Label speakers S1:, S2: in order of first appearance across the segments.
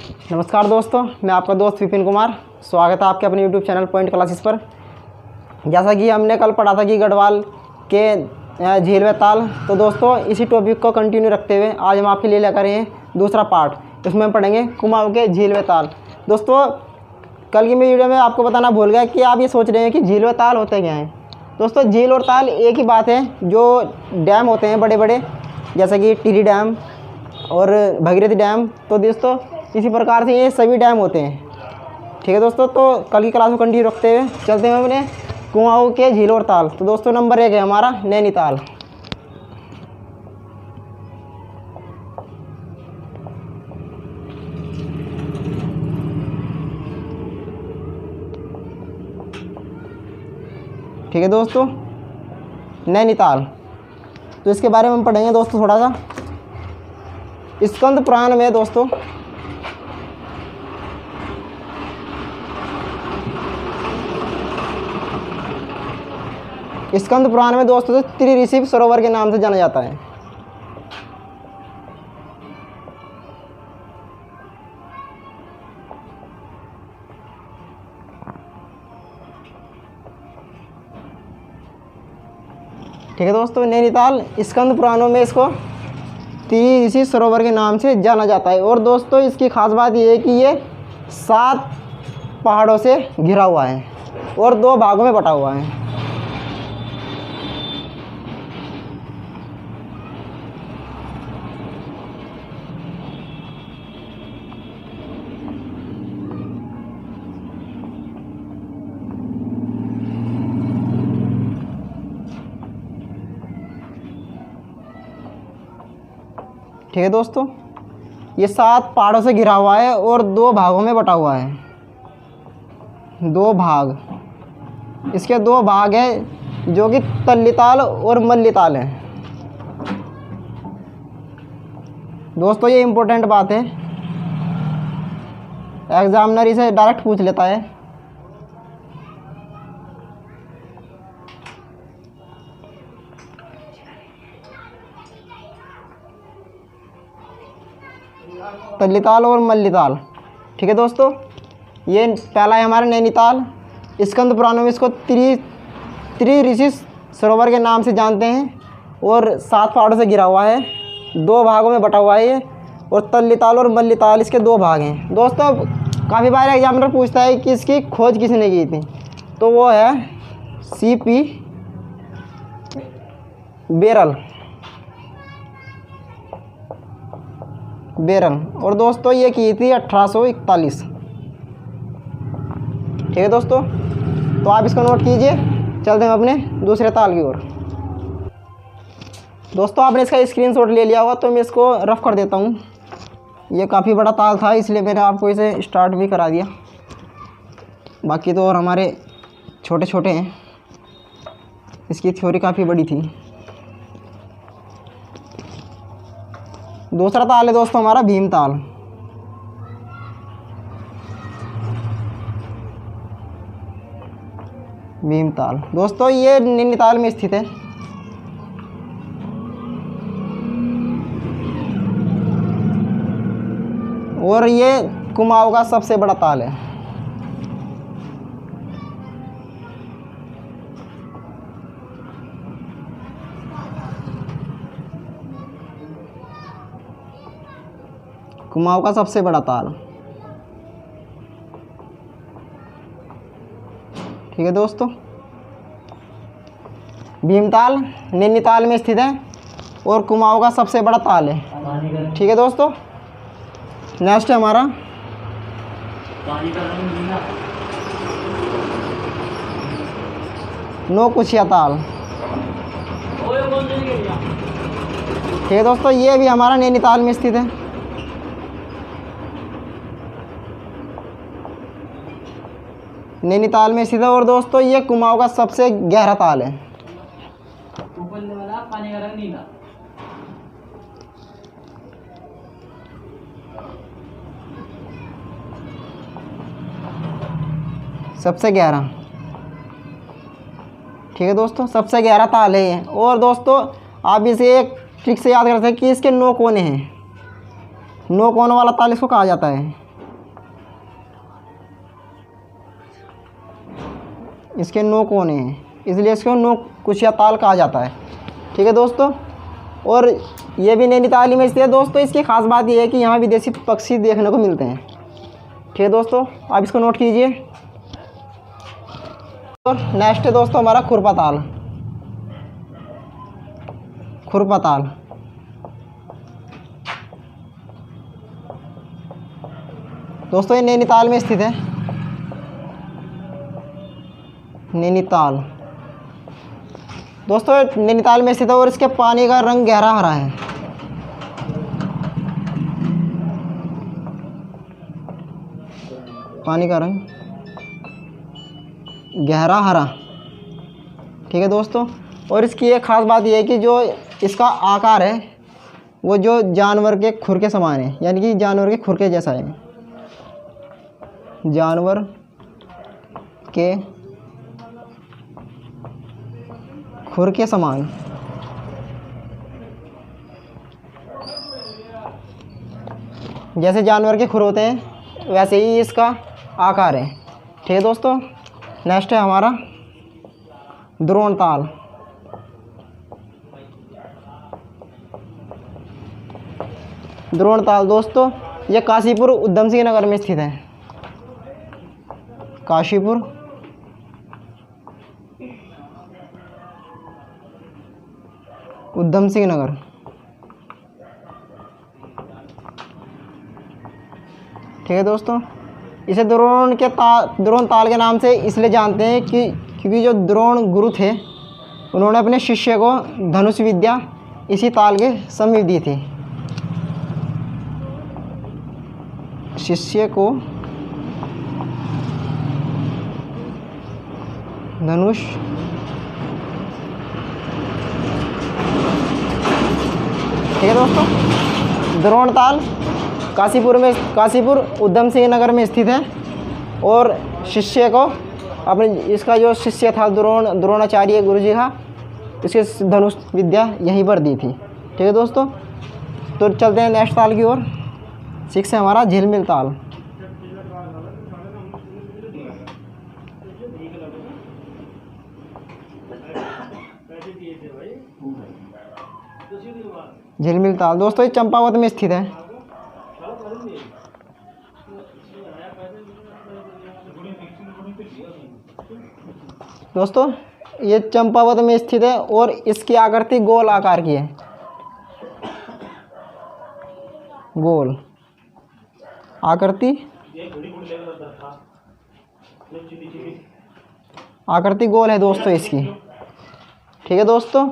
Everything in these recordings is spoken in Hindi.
S1: नमस्कार दोस्तों, मैं आपका दोस्त विपिन कुमार। स्वागत है आपके अपने YouTube चैनल पॉइंट क्लासेस पर। जैसा कि हमने कल पढ़ा था कि गढ़वाल के झील व ताल, तो दोस्तों इसी टॉपिक को कंटिन्यू रखते हुए आज हम आपके लिए लेकर आए हैं दूसरा पार्ट। इसमें हम पढ़ेंगे कुमाऊं के झील व ताल। दोस्तों कल की वीडियो में आपको बताना भूल गया कि आप ये सोच रहे हैं कि झील व ताल होते क्या हैं। दोस्तों झील और ताल एक ही बात है। जो डैम होते हैं बड़े बड़े, जैसे कि टिहरी डैम और भगीरथी डैम, तो दोस्तों इसी प्रकार से ये सभी डैम होते हैं। ठीक है दोस्तों, तो कल की क्लास में कंटिन्यू रखते हुए चलते हैं अपने कुमाऊं के झील और ताल। तो दोस्तों नंबर 1 है हमारा नैनीताल। ठीक है दोस्तों, नैनीताल। तो इसके बारे में हम पढ़ेंगे दोस्तों थोड़ा सा। स्कंद पुराण में दोस्तों दोस्तों त्रिऋषि सरोवर के नाम से जाना जाता है। ठीक है दोस्तों, नैनीताल स्कंद पुराणों में इसको त्रिऋषि सरोवर के नाम से जाना जाता है। और दोस्तों इसकी खास बात यह है कि ये 7 पहाड़ों से घिरा हुआ है और 2 भागों में बटा हुआ है। ठीक है दोस्तों, ये 7 पहाड़ों से घिरा हुआ है और 2 भागों में बटा हुआ है। 2 भाग, इसके 2 भाग हैं जो कि तल्लीताल और मल्लीताल हैं। दोस्तों ये इम्पोर्टेंट बात है, एग्जामिनर इसे डायरेक्ट पूछ लेता है। तल्लीताल और मल्लीताल। ठीक है दोस्तों, ये पहला है हमारा नैनीताल। स्कंद पुराणों में इसको त्रिऋषि सरोवर के नाम से जानते हैं और 7 पहाड़ों से घिरा हुआ है, 2 भागों में बटा हुआ है ये। और तल्लीताल और मल्लीताल इसके 2 भाग हैं। दोस्तों काफ़ी बार एग्जामिनर पूछता है कि इसकी खोज किसने की थी, तो वो है C.P. बेरल। और दोस्तों ये की थी 1841। ठीक है दोस्तों, तो आप इसको नोट कीजिए। चलते हैं अपने दूसरे ताल की ओर। दोस्तों आपने इसका स्क्रीनशॉट ले लिया होगा, तो मैं इसको रफ कर देता हूँ। ये काफ़ी बड़ा ताल था, इसलिए मैंने आपको इसे स्टार्ट भी करा दिया। बाकी तो और हमारे छोटे छोटे हैं। इसकी थ्योरी काफ़ी बड़ी थी। दूसरा ताल है दोस्तों हमारा भीमताल। भीमताल दोस्तों ये नैनीताल में स्थित है। और ये कुमाऊं का सबसे बड़ा ताल है। कुमाऊं का सबसे बड़ा ताल। ठीक है दोस्तों, भीमताल नैनीताल में स्थित है और कुमाऊं का सबसे बड़ा ताल है। ठीक है दोस्तों, नेक्स्ट है हमारा नौकुचिया ताल। ठीक है दोस्तों, ये भी हमारा नैनीताल में स्थित है। नैनीताल में स्थित है। और दोस्तों ये कुमाऊं का सबसे गहरा ताल है।
S2: ऊपर वाला पानी का रंग नीला।
S1: सबसे गहरा। ठीक है दोस्तों, सबसे गहरा ताल है ये। और दोस्तों आप इसे एक ट्रिक से याद कर सकते हैं कि इसके 9 कोने हैं। 9 कोनों वाला ताल इसको कहा जाता है। इसके 9 कोने हैं, इसलिए इसको 9 कुशिया ताल कहा जाता है। ठीक है दोस्तों, और ये भी नैनीताल में स्थित है दोस्तों। इसकी ख़ास बात ये है कि यहाँ विदेशी पक्षी देखने को मिलते हैं। ठीक है दोस्तों, आप इसको नोट कीजिए। और नेक्स्ट है दोस्तों हमारा खुरपा ताल। खुरपा ताल दोस्तों ये नैनीताल में स्थित है। नैनीताल दोस्तों नैनीताल में स्थित है और इसके पानी का रंग गहरा हरा है। पानी का रंग गहरा हरा। ठीक है दोस्तों, और इसकी एक ख़ास बात यह है कि जो इसका आकार है वो जो जानवर के खुर के समान है, यानी कि जानवर के खुर के जैसा है। जानवर के खुर के समान। जैसे जानवर के खुर होते हैं वैसे ही इसका आकार है। ठीक है दोस्तों, नेक्स्ट है हमारा द्रोण ताल। द्रोण ताल दोस्तों ये काशीपुर उधम सिंह नगर में स्थित है। काशीपुर उधम सिंह नगर। ठीक है दोस्तों, इसे द्रोण ताल के नाम से इसलिए जानते हैं कि क्योंकि जो द्रोण गुरु थे उन्होंने अपने शिष्य को धनुष विद्या इसी ताल के समीप दी थी। शिष्य को धनुष ठीक है दोस्तों, द्रोण ताल काशीपुर उधम सिंह नगर में स्थित है और शिष्य को अपने इसका जो शिष्य था द्रोणाचार्य गुरु जी का, इसके धनुष विद्या यहीं पर दी थी। ठीक है दोस्तों, तो चलते हैं नेक्स्ट ताल की ओर। 6 है हमारा झिलमिल ताल। झिलमिल ताल दोस्तों ये चंपावत में स्थित है। दोस्तों ये चंपावत में स्थित है और इसकी आकृति गोल आकार की है। गोल आकृति गोल है दोस्तों इसकी। ठीक है दोस्तों,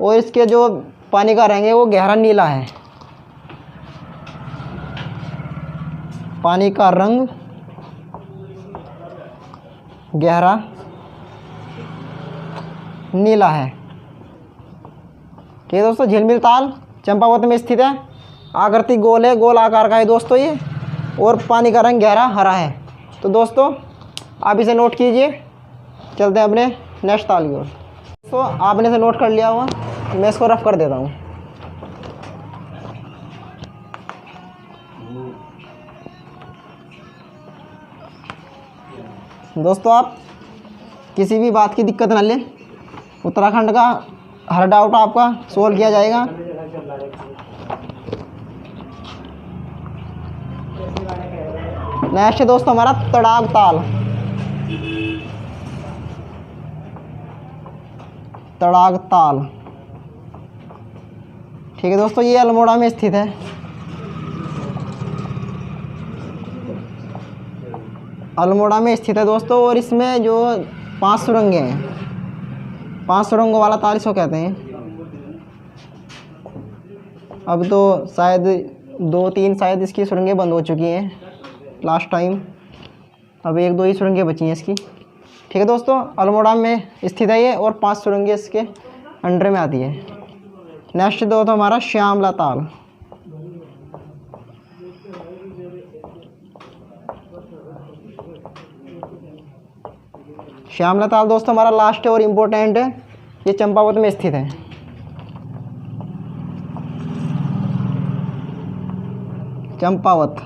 S1: और इसके जो पानी का रंग है वो गहरा नीला है। पानी का रंग गहरा नीला है। ठीक है दोस्तों, झिलमिल ताल चंपावत में स्थित है। आकृति गोल है, गोल आकार का है दोस्तों ये, और पानी का रंग गहरा हरा है। तो दोस्तों आप इसे नोट कीजिए। चलते हैं अपने नेक्स्ट ताल की ओर। तो आपने इसे नोट कर लिया हुआ, मैं इसको रफ कर देता हूँ। दोस्तों आप किसी भी बात की दिक्कत ना लें, उत्तराखंड का हर डाउट आपका सोल्व किया जाएगा। नेक्स्ट है दोस्तों हमारा तड़ाग ताल। तड़ाग ताल ठीक है दोस्तों, ये अल्मोड़ा में स्थित है। अल्मोड़ा में स्थित है दोस्तों, और इसमें जो 5 सुरंगें हैं, 5 सुरंगों वाला ताल इसको कहते हैं। अब तो शायद 2-3 शायद इसकी सुरंगें बंद हो चुकी हैं लास्ट टाइम, अब 1-2 ही सुरंगें बची हैं इसकी। ठीक है दोस्तों, अल्मोड़ा में स्थित है ये, और 5 सुरंगें इसके अंडर में आती है। नेक्स्ट दोस्तों हमारा श्यामला ताल। श्यामला ताल दोस्तों हमारा लास्ट है और इम्पोर्टेंट है, ये चंपावत में स्थित है। चंपावत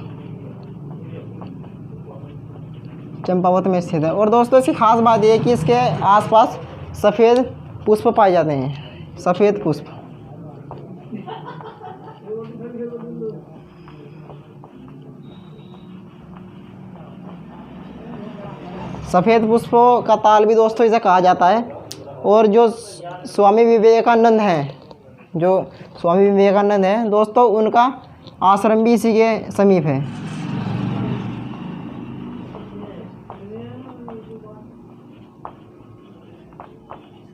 S1: चंपावत में स्थित है। और दोस्तों इसकी खास बात यह है कि इसके आसपास सफ़ेद पुष्प पाए जाते हैं, सफ़ेद पुष्प। सफ़ेद पुष्पों का ताल भी दोस्तों इसे कहा जाता है। और जो स्वामी विवेकानंद हैं, जो स्वामी विवेकानंद हैं दोस्तों, उनका आश्रम भी इसी के समीप है।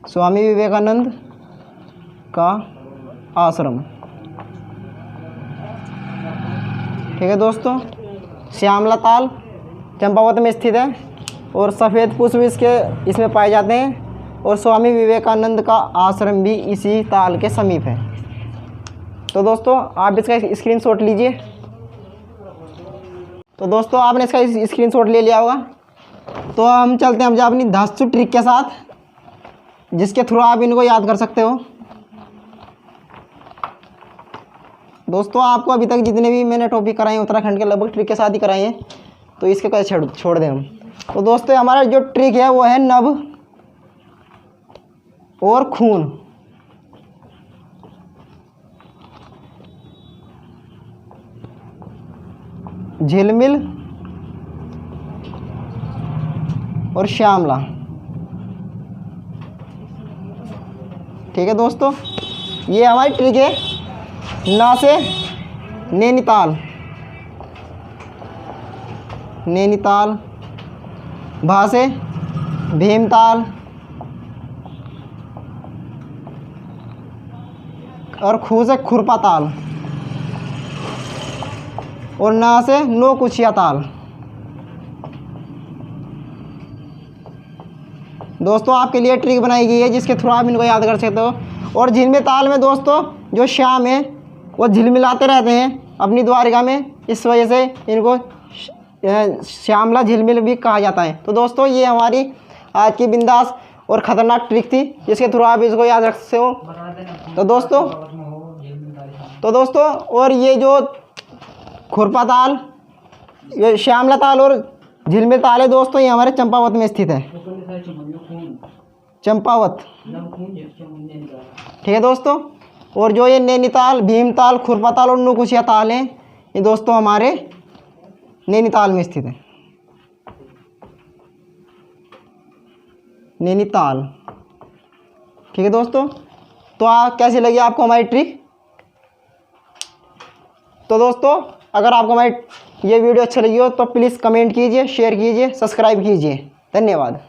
S1: स्वामी विवेकानंद का आश्रम, ठीक है दोस्तों। श्यामला ताल चंपावत में स्थित है और सफ़ेद पुष्प इसमें पाए जाते हैं। और स्वामी विवेकानंद का आश्रम भी इसी ताल के समीप है। तो दोस्तों आप इसका स्क्रीनशॉट लीजिए। तो दोस्तों आपने इसका स्क्रीनशॉट ले लिया होगा। तो हम चलते हैं अब अपनी धांसू ट्रिक के साथ, जिसके थ्रू आप इनको याद कर सकते हो। दोस्तों आपको अभी तक जितने भी मैंने टॉपिक कराए हैं उत्तराखंड के लगभग ट्रिक के साथ ही कराए हैं, तो इसके कैसे छोड़ दें हम। तो दोस्तों हमारा जो ट्रिक है वो है नभ और खून। झिलमिल और श्यामला, ठीक है दोस्तों। ये हमारी ट्रिक है। ना से नैनीताल, नैनीताल, भा से भीमताल और खू से खुरपा ताल और ना से नौकुचिया ताल। दोस्तों आपके लिए ट्रिक बनाई गई है जिसके थ्रू आप इनको याद कर सकते हो। और झिलमिल ताल में दोस्तों जो श्याम है वो झिलमिलाते रहते हैं अपनी द्वारिका में, इस वजह से इनको श्यामला झिलमिल भी कहा जाता है। तो दोस्तों ये हमारी आज की बिंदास और ख़तरनाक ट्रिक थी जिसके थ्रू आप इसको याद रख सकते हो। तो दोस्तों और ये जो खुरपा ताल, ये श्यामला ताल और झिलमिल ताल है दोस्तों, ये हमारे चंपावत में स्थित है। चंपावत, ठीक है दोस्तों। और जो ये नैनीताल, भीमताल, खुरपा ताल और नौकुचिया ताल हैं, ये दोस्तों हमारे नैनीताल में स्थित है। नैनीताल, ठीक है दोस्तों। तो कैसी लगी आपको हमारी ट्रिक? तो दोस्तों अगर आपको हमारी ये वीडियो अच्छी लगी हो तो प्लीज़ कमेंट कीजिए, शेयर कीजिए, सब्सक्राइब कीजिए। धन्यवाद।